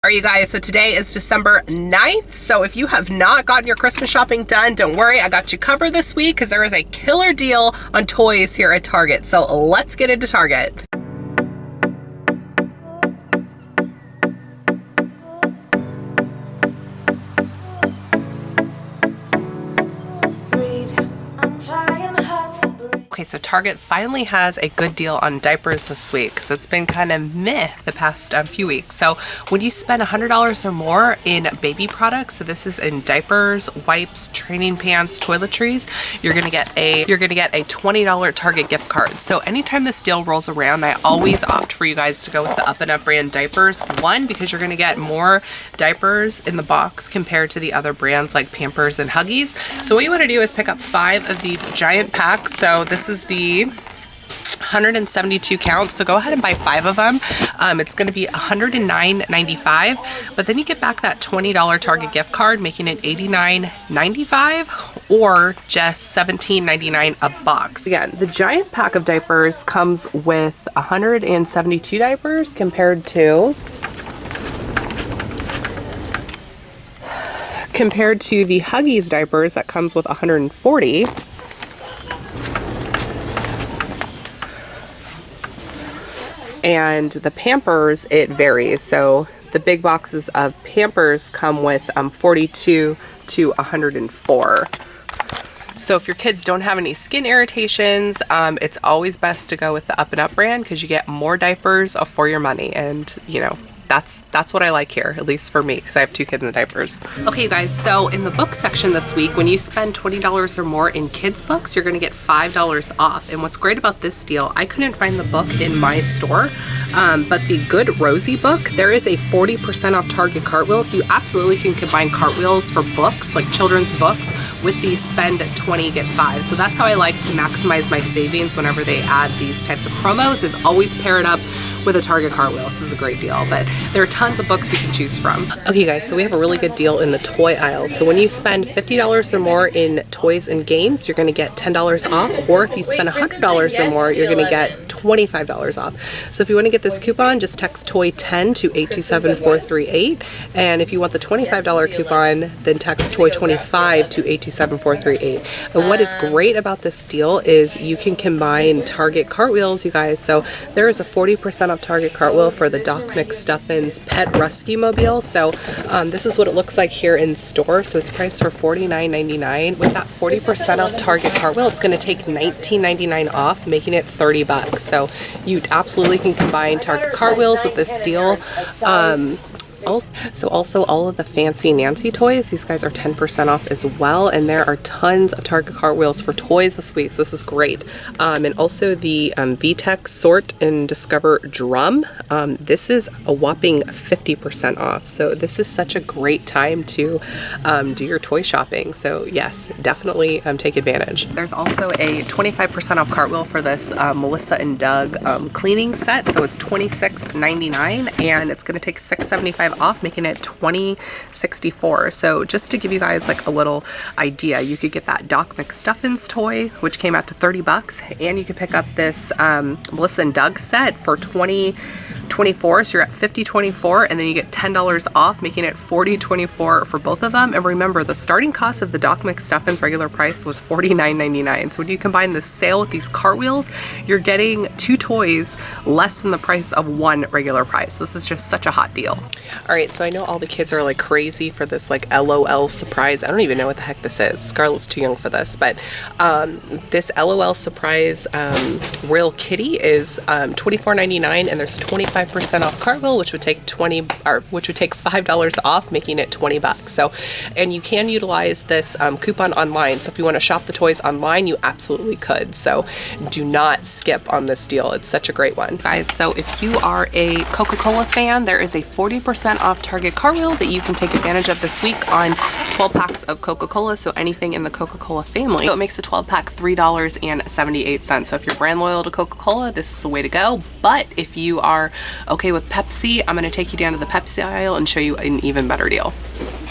All right, you guys, so today is December 9th. So if you have not gotten your Christmas shopping done, don't worry, I got you covered this week because there is a killer deal on toys here at Target. So let's get into Target. Okay, so Target finally has a good deal on diapers this week because it's been kind of meh the past few weeks. So when you spend $100 or more in baby products, so this is in diapers, wipes, training pants, toiletries, you're gonna get a $20 Target gift card. So anytime this deal rolls around, I always opt for you guys to go with the Up and Up brand diapers. One, because you're gonna get more diapers in the box compared to the other brands like Pampers and Huggies. So what you want to do is pick up 5 of these giant packs. So this is the 172 counts, so go ahead and buy 5 of them. It's going to be $109.95, but then you get back that $20 Target gift card, making it $89.95 or just $17.99 a box. Again, the giant pack of diapers comes with 172 diapers compared to the Huggies diapers that comes with 140. And the Pampers, it varies. So the big boxes of Pampers come with 42 to 104. So if your kids don't have any skin irritations, it's always best to go with the Up and Up brand because you get more diapers for your money. And you know, that's what I like here, at least for me, because I have 2 kids in diapers. Okay, you guys, so in the book section this week, when you spend $20 or more in kids books, you're gonna get $5 off. And what's great about this deal, I couldn't find the book in my store, but the Good Rosie book, there is a 40% off Target Cartwheel, so you absolutely can combine Cartwheels for books, like children's books, with these spend 20, get 5. So that's how I like to maximize my savings whenever they add these types of promos, is always pair it up with a Target Cartwheel. This is a great deal, but there are tons of books you can choose from. Okay guys, so we have a really good deal in the toy aisle. So when you spend $50 or more in toys and games, you're gonna get $10 off, or if you spend $100 or more, you're gonna get $25 off. So if you want to get this coupon, just text TOY10 to 827438, and if you want the $25 coupon, then text TOY25 to 827438. And what is great about this deal is you can combine Target Cartwheels, you guys. So there is a 40% off Target Cartwheel for the Doc McStuffins Pet Rescue Mobile. So this is what it looks like here in store. So it's priced for $49.99. With that 40% off Target Cartwheel, it's going to take $19.99 off, making it $30. So you absolutely can combine Target Cartwheels with this deal. Also all of the Fancy Nancy toys, these guys are 10% off as well, and there are tons of Target Cartwheels for toys this week, so this is great. And also the VTech Sort and Discover Drum, this is a whopping 50% off, so this is such a great time to do your toy shopping. So yes, definitely take advantage. There's also a 25% off Cartwheel for this Melissa and Doug cleaning set, so it's $26.99, and it's going to take $6.75 off, making it $20.64. So just to give you guys like a little idea, you could get that Doc McStuffins toy, which came out to $30, and you could pick up this Melissa and Doug set for $20.24, so you're at $50.24, and then you get $10 off, making it $40.24 for both of them. And remember, the starting cost of the Doc McStuffins regular price was $49.99. So when you combine the sale with these Cartwheels, you're getting 2 toys less than the price of 1 regular price. This is just such a hot deal. All right, so I know all the kids are like crazy for this like LOL surprise. I don't even know what the heck this is. Scarlett's too young for this, but this LOL surprise Royal Kitty is $24.99, and there's a 25% off Cartwheel, which would take $5 off, making it $20. So, and you can utilize this coupon online. So if you want to shop the toys online, you absolutely could. So do not skip on this deal. It's such a great one, guys. So if you are a Coca-Cola fan, there is a 40% off Target Cartwheel that you can take advantage of this week on 12 packs of Coca-Cola, so anything in the Coca-Cola family. So it makes a 12 pack $3.78. So if you're brand loyal to Coca-Cola, this is the way to go. But if you are okay with Pepsi, I'm going to take you down to the Pepsi aisle and show you an even better deal.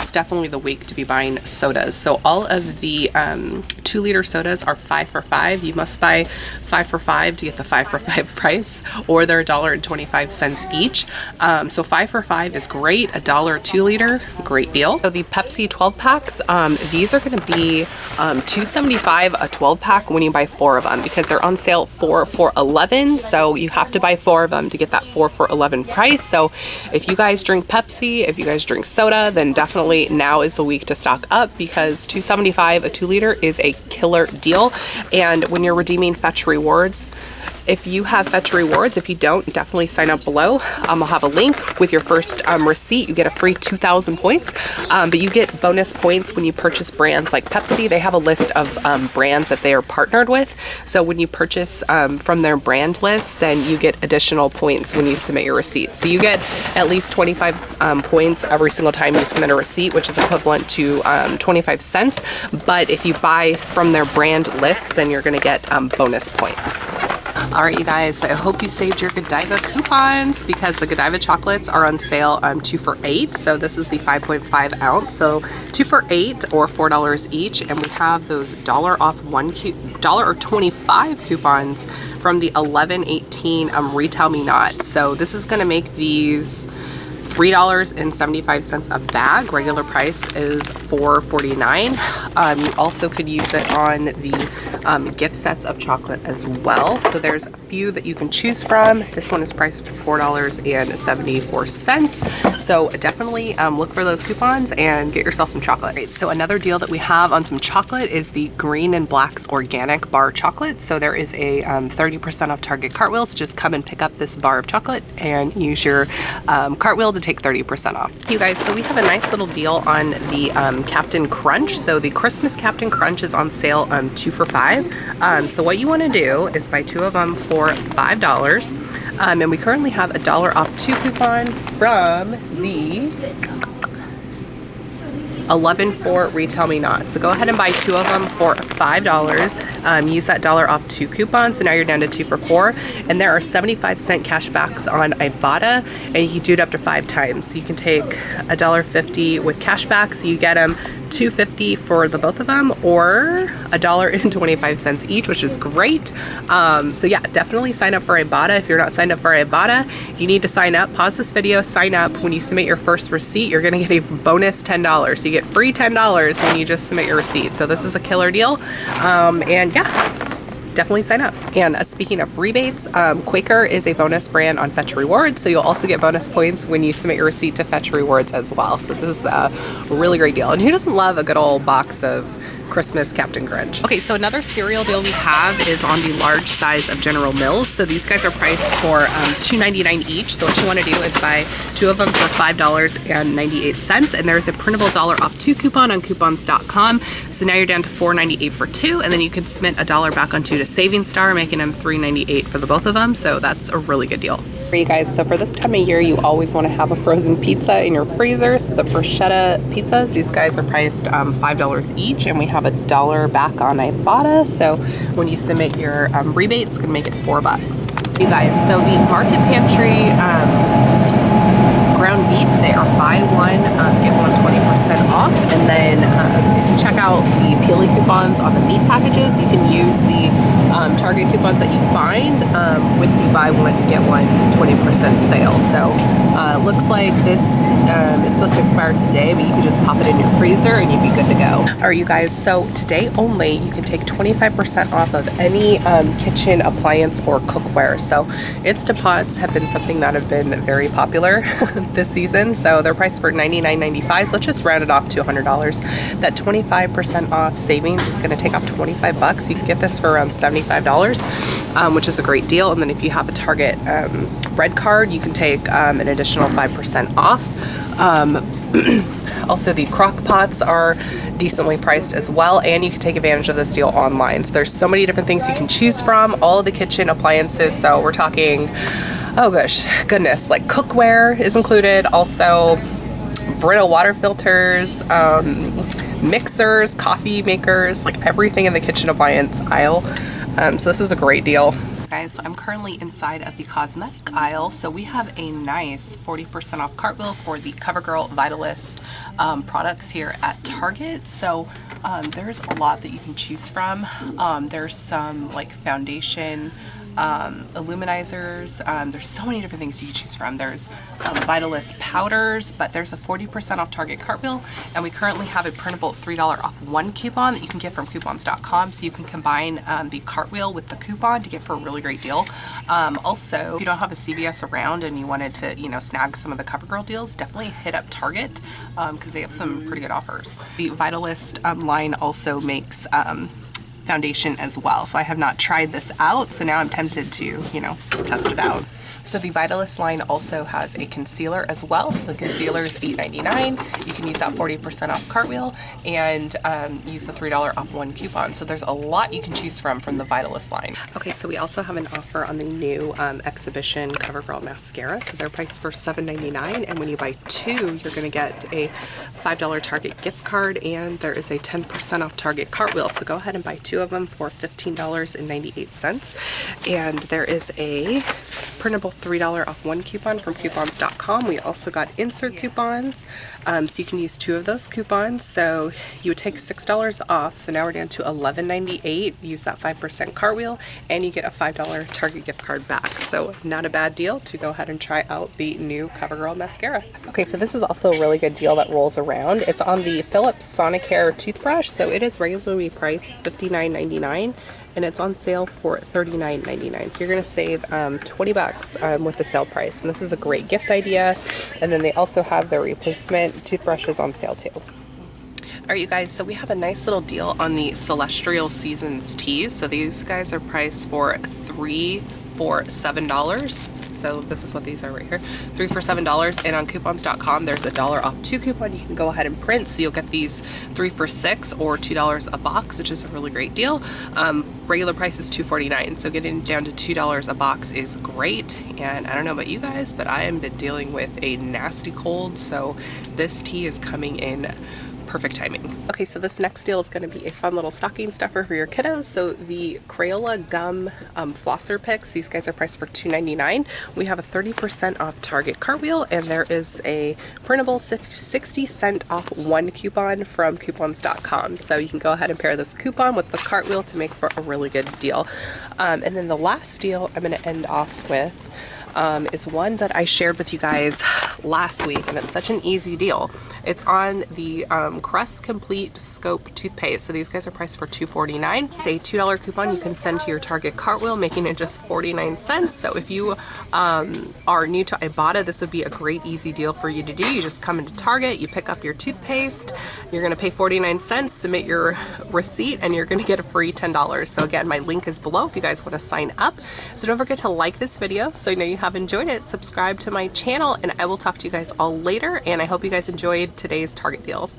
It's definitely the week to be buying sodas. So all of the To 2-liter sodas are 5 for $5. You must buy 5 for $5 to get the 5 for $5 price, or they're $1.25 each. So 5 for $5 is great. $1 2-liter, great deal. So the Pepsi 12 packs, these are going to be $2.75 a 12 pack when you buy 4 of them, because they're on sale 4 for $11. So you have to buy 4 of them to get that 4 for $11 price. So if you guys drink Pepsi, if you guys drink soda, then definitely now is the week to stock up, because $2.75 a 2-liter is a killer deal. And when you're redeeming Fetch Rewards, if you have Fetch Rewards, if you don't, definitely sign up below. I'll have a link with your first receipt. You get a free 2,000 points, but you get bonus points when you purchase brands like Pepsi. They have a list of brands that they are partnered with. So when you purchase from their brand list, then you get additional points when you submit your receipt. So you get at least 25 points every single time you submit a receipt, which is equivalent to 25 cents. But if you buy from their brand list, then you're going to get bonus points. All right, you guys, I hope you saved your Godiva coupons, because the Godiva chocolates are on sale 2 for $8. So this is the 5.5 ounce. So 2 for $8 or $4 each. And we have those $1 off $1.25 coupons from the 11.18 Retail Me Not. So this is going to make these $3.75 a bag. Regular price is $4.49. You also could use it on the gift sets of chocolate as well. So there's a few that you can choose from. This one is priced for $4.74. So definitely look for those coupons and get yourself some chocolate. Right, so another deal that we have on some chocolate is the Green and Black's organic bar chocolate. So there is a 30% off Target Cartwheels. Just come and pick up this bar of chocolate and use your Cartwheel to take 30% off. You guys, so we have a nice little deal on the Captain Crunch. So the Christmas Captain Crunch is on sale 2 for $5. So what you want to do is buy 2 of them for $5. And we currently have a $1 off 2 coupon from the 11.4 Retail Me Not. So go ahead and buy 2 of them for $5. Use that $1 off 2 coupon. So now you're down to 2 for $4. And there are 75-cent cash backs on Ibotta, and you can do it up to 5 times. So you can take $1.50 with cash backs. You get them $2.50 for the both of them, or $1.25 each, which is great. So yeah, definitely sign up for Ibotta. If you're not signed up for Ibotta, you need to sign up. Pause this video, sign up. When you submit your first receipt, you're going to get a bonus $10. So you get free $10 when you just submit your receipt. So this is a killer deal. And yeah, definitely sign up. And speaking of rebates, Quaker is a bonus brand on Fetch Rewards, so you'll also get bonus points when you submit your receipt to Fetch Rewards as well. So this is a really great deal. And who doesn't love a good old box of Christmas Captain Crunch? Okay, so another cereal deal we have is on the large size of General Mills. So these guys are priced for $2.99 each. So what you want to do is buy 2 of them for $5.98. And there's a printable $1 off 2 coupon on coupons.com. So now you're down to $4.98 for 2, and then you can submit $1 back on 2 to Savings Star, making them $3.98 for the both of them. So that's a really good deal. For you guys, so for this time of year, you always want to have a frozen pizza in your freezer. So the bruschetta pizzas, these guys are priced $5 each, and we have $1 back on Ibotta. So when you submit your rebate, it's going to make it $4. You guys, so the Market Pantry ground beef, they are buy one, get one 20% off. And then if you check out the Peely coupons on the meat packages, you can use the Target coupons that you find with the buy one, get one 20% sale. So looks like this is supposed to expire today, but you can just pop it in your freezer and you'd be good to go. All right, you guys, so today only, you can take 25% off of any kitchen appliance or cookware. So Instant Pots have been something that have been very popular this season. So they're priced for $99.95. So let's just round it off to $100. That 25% off savings is going to take off $25. You can get this for around $75, which is a great deal. And then if you have a Target red card, you can take an additional 5% off. Also, the crock pots are decently priced as well, and you can take advantage of this deal online. So there's so many different things you can choose from, all of the kitchen appliances. So we're talking, oh gosh, goodness, like cookware is included, also Brita water filters, mixers, coffee makers, like everything in the kitchen appliance aisle. So this is a great deal. guys, so I'm currently inside of the cosmetic aisle. So we have a nice 40% off Cartwheel for the CoverGirl Vitalist products here at Target. So there's a lot that you can choose from. There's some like foundation, illuminizers. There's so many different things you can choose from. There's Vitalist powders, but there's a 40% off Target Cartwheel, and we currently have a printable $3 off one coupon that you can get from coupons.com. So you can combine the Cartwheel with the coupon to get for a really great deal. Also, if you don't have a CVS around and you wanted to, you know, snag some of the CoverGirl deals, definitely hit up Target because they have some pretty good offers. The Vitalist line also makes foundation as well. So I have not tried this out, so now I'm tempted to, you know, test it out. So the Vitalist line also has a concealer as well. So the concealer is $8.99. You can use that 40% off Cartwheel and use the $3 off one coupon. So there's a lot you can choose from the Vitalist line. Okay, so we also have an offer on the new Exhibition CoverGirl mascara. So they're priced for $7.99, and when you buy two, you're gonna get a $5 Target gift card, and there is a 10% off Target Cartwheel. So go ahead and buy two of them for $15.98. And there is a printable $3 off one coupon from coupons.com. We also got insert coupons, so you can use two of those coupons. So you would take $6 off, so now we're down to $11.98. Use that 5% Cartwheel and you get a $5 Target gift card back. So not a bad deal to go ahead and try out the new CoverGirl mascara. Okay, so this is also a really good deal that rolls around. It's on the Philips Sonicare toothbrush. So it is regularly priced $59.99. and it's on sale for $39.99. So you're gonna save 20 bucks with the sale price. And this is a great gift idea. And then they also have their replacement toothbrushes on sale too. All right, you guys, so we have a nice little deal on the Celestial Seasons teas. So these guys are priced for $3 for $7. So this is what these are right here, 3 for $7. And on coupons.com, there's a $1 off two coupon you can go ahead and print. So you'll get these 3 for $6 or $2 a box, which is a really great deal. Regular price is $2.49. So getting down to $2 a box is great. And I don't know about you guys, but I have been dealing with a nasty cold. So this tea is coming in perfect timing. Okay, so this next deal is going to be a fun little stocking stuffer for your kiddos. So the Crayola gum flosser picks, these guys are priced for $2.99. We have a 30% off Target Cartwheel, and there is a printable 60-cent off one coupon from coupons.com. So you can go ahead and pair this coupon with the Cartwheel to make for a really good deal. And then the last deal I'm going to end off with is one that I shared with you guys last week, and it's such an easy deal. It's on the Crest Complete Scope toothpaste. So these guys are priced for $2.49. It's a $2 coupon you can send to your Target Cartwheel, making it just 49 cents. So if you are new to Ibotta, this would be a great easy deal for you to do. You just come into Target, you pick up your toothpaste, you're gonna pay 49 cents, submit your receipt, and you're gonna get a free $10. So again, my link is below if you guys wanna sign up. So don't forget to like this video so you know you have enjoyed it, subscribe to my channel, and I will talk to you guys all later, and I hope you guys enjoyed today's Target deals.